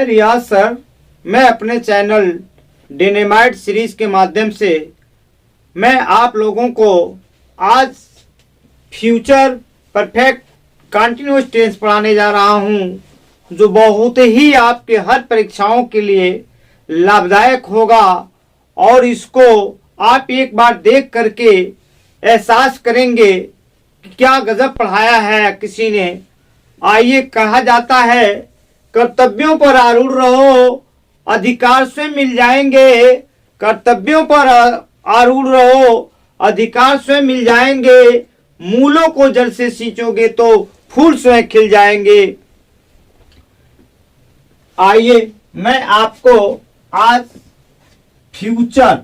मैं रियाज सर, मैं अपने चैनल डिनेमाइट सीरीज के माध्यम से मैं आप लोगों को आज फ्यूचर परफेक्ट कंटिन्यूअस टेंस पढ़ाने जा रहा हूं, जो बहुत ही आपके हर परीक्षाओं के लिए लाभदायक होगा। और इसको आप एक बार देख करके एहसास करेंगे कि क्या गजब पढ़ाया है किसी ने। आइए, कहा जाता है कर्तव्यों पर आरूढ़ रहो, अधिकार स्वयं मिल जाएंगे। कर्तव्यों पर आरूढ़ रहो, अधिकार स्वयं मिल जाएंगे। मूलों को जल से सींचोगे तो फूल स्वयं खिल जाएंगे। आइए, मैं आपको आज फ्यूचर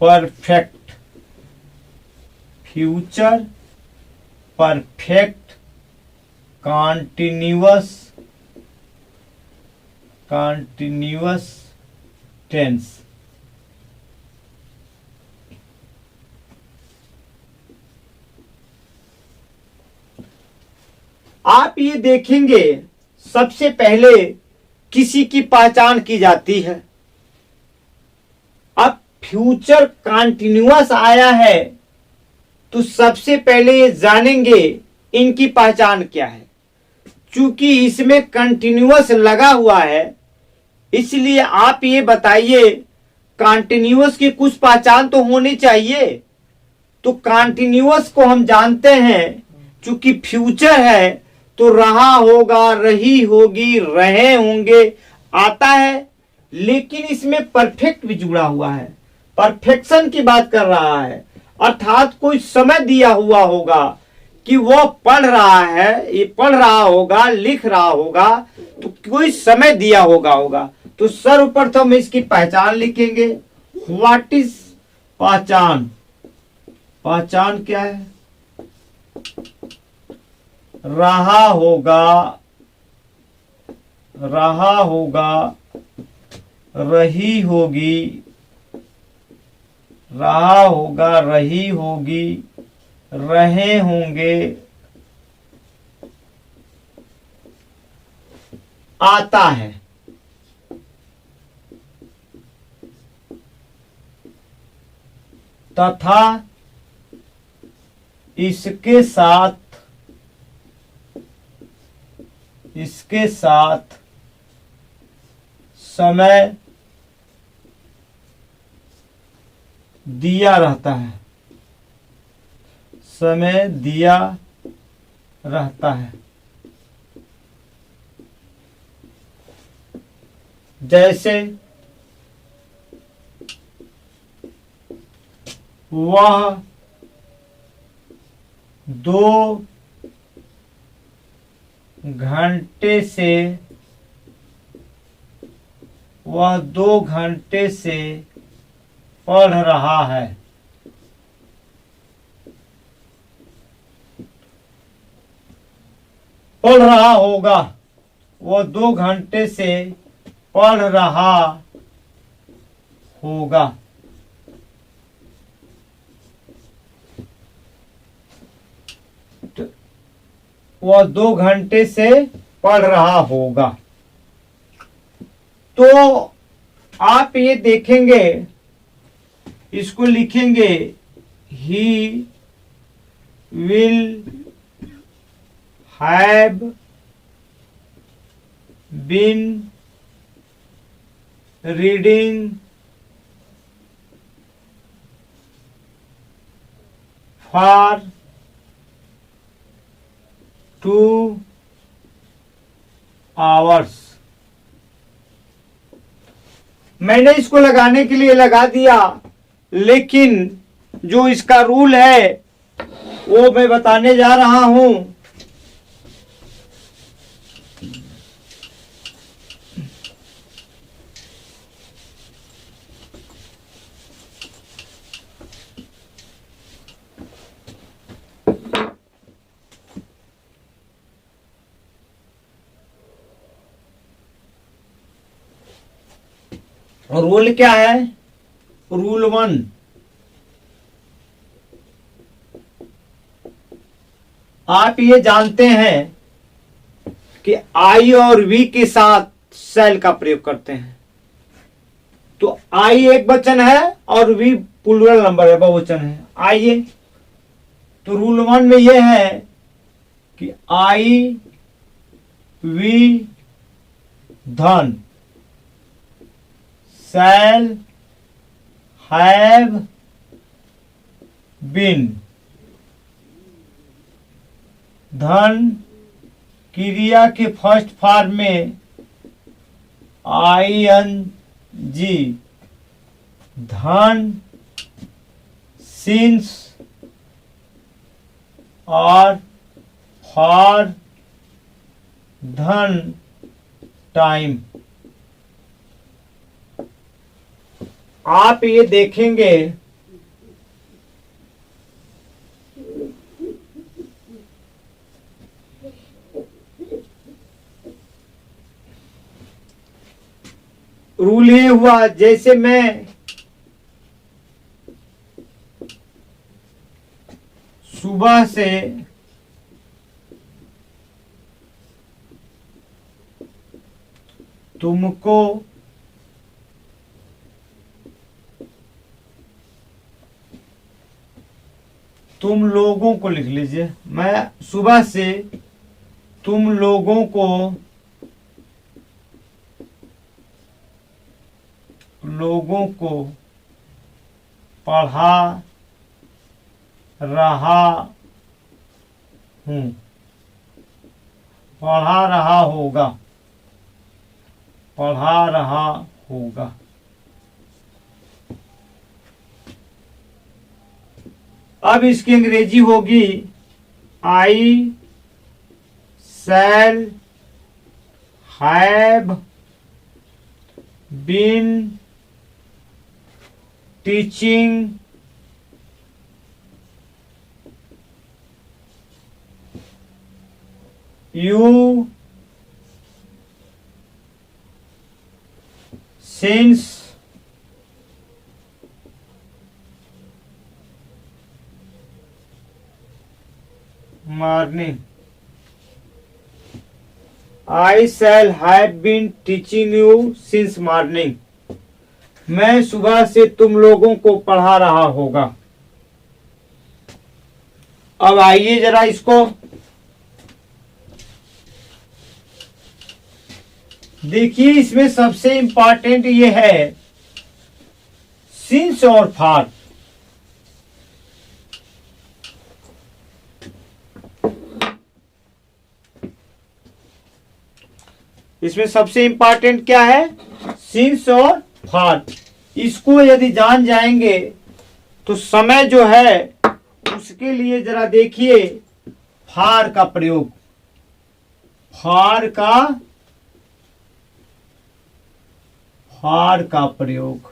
परफेक्ट कंटिन्यूअस टेंस आप ये देखेंगे, सबसे पहले किसी की पहचान की जाती है। अब फ्यूचर कंटिन्यूअस आया है तो सबसे पहले ये जानेंगे इनकी पहचान क्या है। चूंकि इसमें कंटिन्यूअस लगा हुआ है, इसलिए आप ये बताइए कंटिन्यूअस की कुछ पहचान तो होनी चाहिए। तो कंटिन्यूअस को हम जानते हैं, चूंकि फ्यूचर है तो रहा होगा, रही होगी, रहे होंगे आता है। लेकिन इसमें परफेक्ट भी जुड़ा हुआ है, परफेक्शन की बात कर रहा है। अर्थात कोई समय दिया हुआ होगा कि वह पढ़ रहा है, ये पढ़ रहा होगा, लिख रहा होगा, तो कोई समय दिया होगा। तो सर्वप्रथम इसकी पहचान लिखेंगे। व्हाट इज पहचान? पहचान क्या है? रहा होगा, रही होगी, रहा होगा, रही होगी, रहे होंगे, आता है। तथा इसके साथ समय दिया रहता है, समय दिया रहता है। जैसे वह 2 घंटे से पढ़ रहा है। पढ़ रहा होगा, वह 2 घंटे से पढ़ रहा होगा। वह 2 घंटे से पढ़ रहा होगा। तो आप ये देखेंगे, इसको लिखेंगे he will have been reading for 2 hours. मैंने इसको लगाने के लिए लगा दिया, लेकिन जो इसका रूल है वो मैं बताने जा रहा हूं। रूल क्या है? रूल 1, आप ये जानते हैं कि आई और वी के साथ सेल का प्रयोग करते हैं। तो आई एक वचन है और वी प्लूरल नंबर है, बहुवचन है। आइए, तो रूल 1 में यह है कि आई वी धन शैल हैव बीन। धन क्रिया के फर्स्ट फॉर्म में ING, धन, सिंस और फॉर, धन, टाइम। आप ये देखेंगे रूल ये हुआ, जैसे मैं सुबह से तुमको तुम लोगों को लिख लीजिए। मैं सुबह से तुम लोगों को पढ़ा रहा हूं, पढ़ा रहा होगा, पढ़ा रहा होगा। अब इसकी अंग्रेजी होगी I shall have been teaching you since morning. I shall have been teaching you since morning. मैं सुबह से तुम लोगों को पढ़ा रहा होगा। अब आइए जरा इसको देखिए। इसमें सबसे इंपॉर्टेंट ये है सिंस और फॉर। इसमें सबसे इंपॉर्टेंट क्या है? सिंस और फॉर। इसको यदि जान जाएंगे तो समय जो है उसके लिए जरा देखिए फॉर का प्रयोग। फॉर का प्रयोग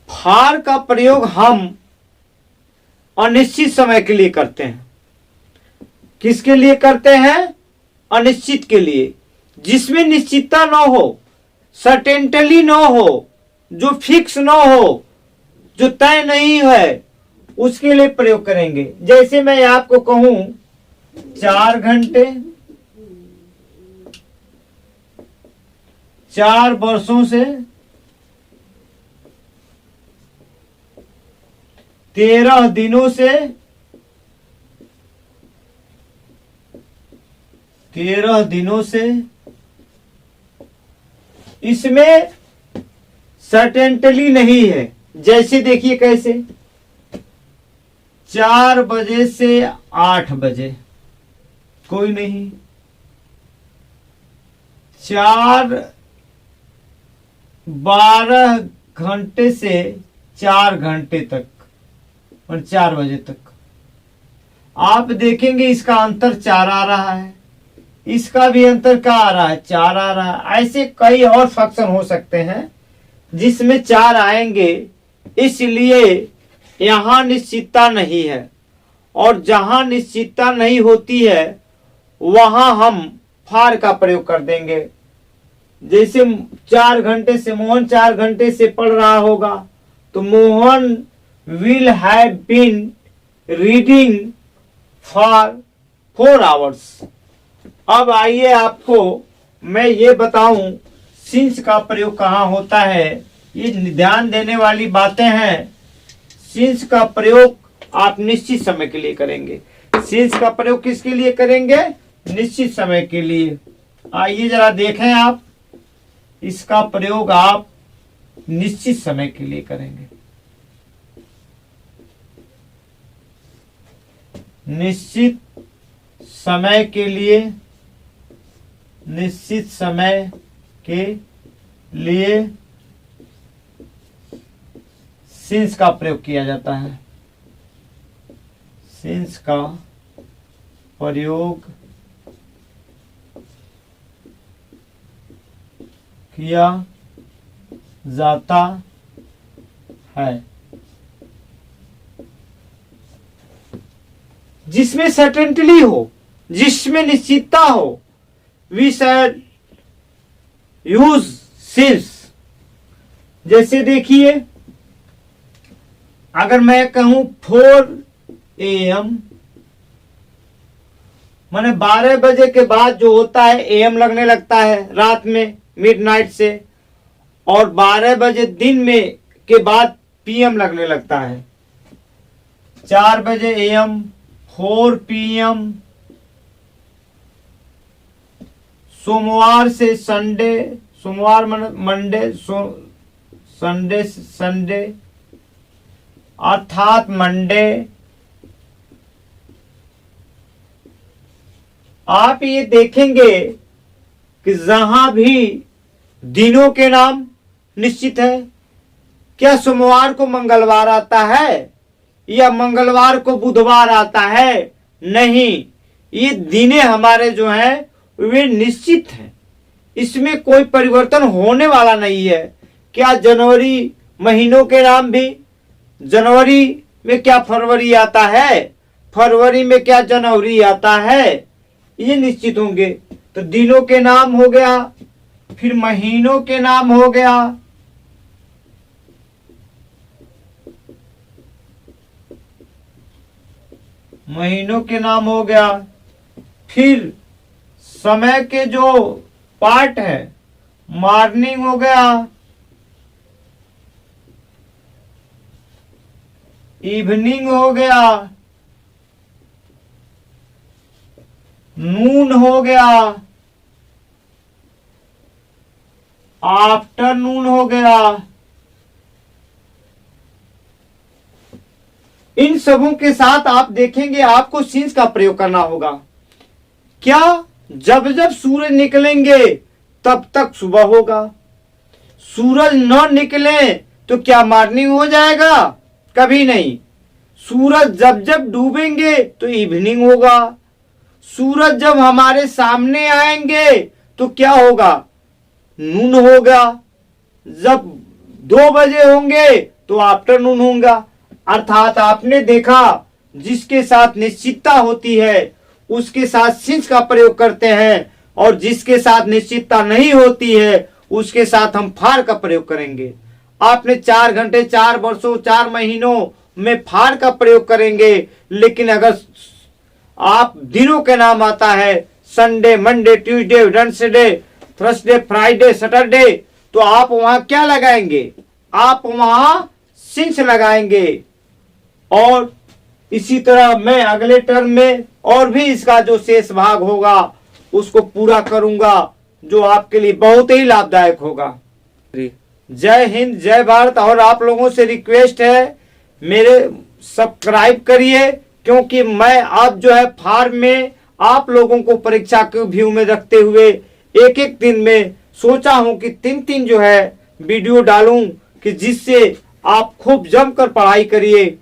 फॉर का प्रयोग हम अनिश्चित समय के लिए करते हैं। किसके लिए करते हैं? अनिश्चित के लिए, जिसमें निश्चितता न हो, सर्टेनिटी न हो, जो फिक्स न हो, जो तय नहीं है, उसके लिए प्रयोग करेंगे। जैसे मैं आपको कहूं 4 घंटे, 4 वर्षों से, 13 दिनों से, 13 दिनों से। इसमें सर्टेनिटी नहीं है। जैसे देखिए कैसे, 4 बजे से 8 बजे कोई नहीं, 12 घंटे से 4 घंटे तक और 4 बजे तक। आप देखेंगे इसका अंतर 4 आ रहा है, इसका भी अंतर क्या आ रहा है? 4 आ रहा है। ऐसे कई और फंक्शन हो सकते हैं जिसमें 4 आएंगे। इसलिए यहां निश्चितता नहीं है, और जहां निश्चितता नहीं होती है वहां हम फॉर का प्रयोग कर देंगे। जैसे 4 घंटे से मोहन 4 घंटे से पढ़ रहा होगा, तो Mohan will have been reading for 4 hours. अब आइए आपको मैं ये बताऊं सिंस का प्रयोग कहाँ होता है। ये ध्यान देने वाली बातें हैं। सिंस का प्रयोग आप निश्चित समय के लिए करेंगे। सिंस का प्रयोग किसके लिए करेंगे? निश्चित समय के लिए। आइए जरा देखें आप, इसका प्रयोग आप निश्चित समय के लिए करेंगे। निश्चित समय के लिए, निश्चित समय के लिए सिंस का प्रयोग किया जाता है। सिंस का प्रयोग किया जाता है जिसमें सर्टेनिटी हो, जिसमें निश्चितता हो। We should use since. जैसे देखिए, अगर मैं कहूं 4 AM, माने 12 बजे के बाद जो होता है AM लगने लगता है रात में, मिडनाइट से, और 12 बजे दिन में के बाद PM लगने लगता है। 4 बजे AM, 4 PM, सोमवार से संडे, सोमवार मंडे, संडे से संडे अर्थात मंडे। आप ये देखेंगे कि जहां भी दिनों के नाम निश्चित है। क्या सोमवार को मंगलवार आता है या मंगलवार को बुधवार आता है? नहीं, ये दिने हमारे जो हैं वे निश्चित हैं, इसमें कोई परिवर्तन होने वाला नहीं है। क्या जनवरी महीनों के नाम भी, जनवरी में क्या फरवरी आता है, फरवरी में क्या जनवरी आता है, ये निश्चित होंगे। तो दिनों के नाम हो गया, फिर महीनों के नाम हो गया, महीनों के नाम हो गया, फिर समय के जो पार्ट है, मॉर्निंग हो गया, इवनिंग हो गया, नून हो गया, आफ्टरनून हो गया। इन सबों के साथ आप देखेंगे आपको सिंस का प्रयोग करना होगा। क्या? जब जब सूरज निकलेंगे तब तक सुबह होगा। सूरज न निकले तो क्या मॉर्निंग हो जाएगा? कभी नहीं। सूरज जब जब डूबेंगे तो इवनिंग होगा। सूरज जब हमारे सामने आएंगे तो क्या होगा? नून होगा। जब 2 बजे होंगे तो आफ्टरनून होगा। अर्थात आपने देखा, जिसके साथ निश्चितता होती है उसके साथ सिंस का प्रयोग करते हैं, और जिसके साथ निश्चितता नहीं होती है उसके साथ हम फार का प्रयोग करेंगे। आपने 4 घंटे, 4 वर्षों, 4 महीनों में फार का प्रयोग करेंगे, लेकिन अगर आप दिनों के नाम आता है, Sunday, Monday, Tuesday, Wednesday, Thursday, Friday, Saturday, तो आप वहां क्या लगाएंगे? आप वहां सिंस लगाएंगे। और इसी तरह मैं अगले टर्म में और भी इसका जो शेष भाग होगा उसको पूरा करूंगा, जो आपके लिए बहुत ही लाभदायक होगा। जय हिंद, जय भारत। और आप लोगों से रिक्वेस्ट है, मेरे सब्सक्राइब करिए, क्योंकि मैं अब जो है फार्म में आप लोगों को परीक्षा के व्यू में रखते हुए एक एक दिन में सोचा हूं कि 3 जो है वीडियो डालूं, कि जिससे आप खूब जमकर पढ़ाई करिए